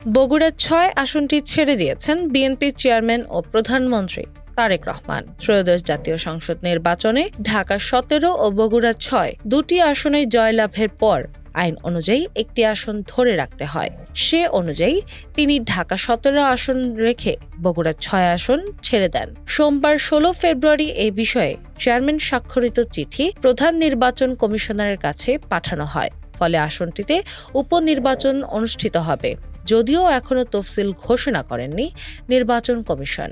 বগুড়া ৬ আসনটি ছেড়ে দিয়েছেন বিএনপি চেয়ারম্যান ও প্রধানমন্ত্রী তারেক রহমান। ত্রয়োদশ জাতীয় সংসদ নির্বাচনে ঢাকা ১৭ ও বগুড়া ৬ দুটি আসনে জয়লাভের পর আইন অনুযায়ী একটি আসন ধরে রাখতে হয়। সে অনুযায়ী তিনি ঢাকা ১৭ আসন রেখে বগুড়া ৬ আসন ছেড়ে দেন। সোমবার ১৬ ফেব্রুয়ারি এই বিষয়ে চেয়ারম্যান স্বাক্ষরিত চিঠি প্রধান নির্বাচন কমিশনারের কাছে পাঠানো হয়। ফলে আসনটিতে উপনির্বাচন অনুষ্ঠিত হবে, যদিও এখনো তফসিল ঘোষণা করেননি নির্বাচন কমিশন।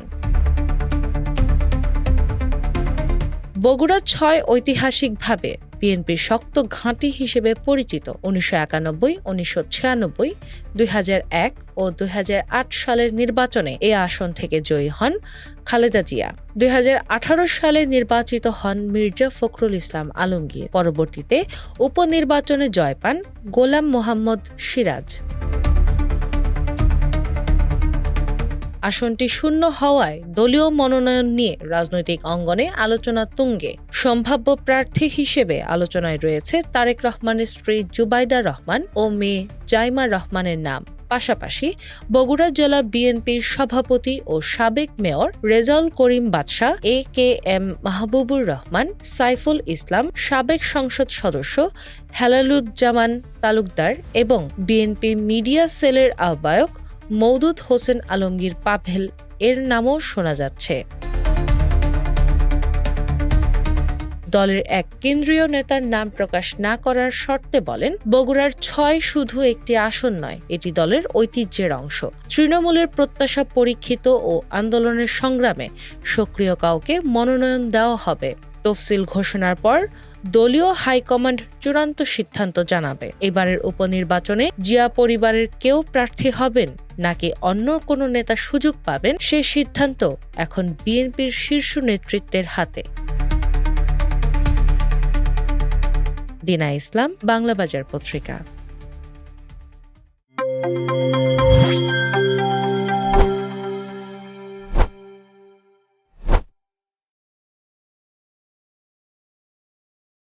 বগুড়া ৬ ঐতিহাসিকভাবে বিএনপির শক্ত ঘাঁটি হিসেবে পরিচিত। ১৯৯১, ১৯৯৬, ২০০১ ও ২০০৮ সালের নির্বাচনে এ আসন থেকে জয়ী হন খালেদা জিয়া। ২০১৮ সালে নির্বাচিত হন মির্জা ফখরুল ইসলাম আলমগীর। পরবর্তীতে উপনির্বাচনে জয় পান গোলাম মোহাম্মদ সিরাজ। আসনটি শূন্য হওয়ায় দলীয় মনোনয়ন নিয়ে রাজনৈতিক অঙ্গনে আলোচনা তুঙ্গে। সম্ভাব্য প্রার্থী হিসেবে আলোচনায় রয়েছে তারেক রহমানের স্ত্রী জুবাইদা রহমান ও মেয়ে জাইমা রহমানের নাম। পাশাপাশি বগুড়া জেলা বিএনপির সভাপতি ও সাবেক মেয়র রেজাউল করিম বাদশা, AKM মাহবুবুর রহমান, সাইফুল ইসলাম, সাবেক সংসদ সদস্য হেলালুজ্জামান তালুকদার এবং বিএনপি মিডিয়া সেলের আহ্বায়ক মওদুদ হোসেন আলমগীর পাভেল এর নামও শোনা যাচ্ছে। দলের এক কেন্দ্রীয় নেতার নাম প্রকাশ না করার শর্তে বলেন, বগুড়ার ৬ শুধু একটি আসন নয়, এটি দলের ঐতিহ্যের অংশ। তৃণমূলের প্রত্যাশা পরীক্ষিত ও আন্দোলনের সংগ্রামে সক্রিয় কাউকে মনোনয়ন দেওয়া হবে। তফসিল ঘোষণার পর দলীয় হাইকমান্ড চূড়ান্ত সিদ্ধান্ত জানাবে। এবারের উপনির্বাচনে জিয়া পরিবারের কেউ প্রার্থী হবেন নাকি অন্য কোনো নেতা সুযোগ পাবেন, সে সিদ্ধান্ত এখন বিএনপির শীর্ষ নেতৃত্বের হাতে। দিনা ইসলাম, বাংলাবাজার পত্রিকা।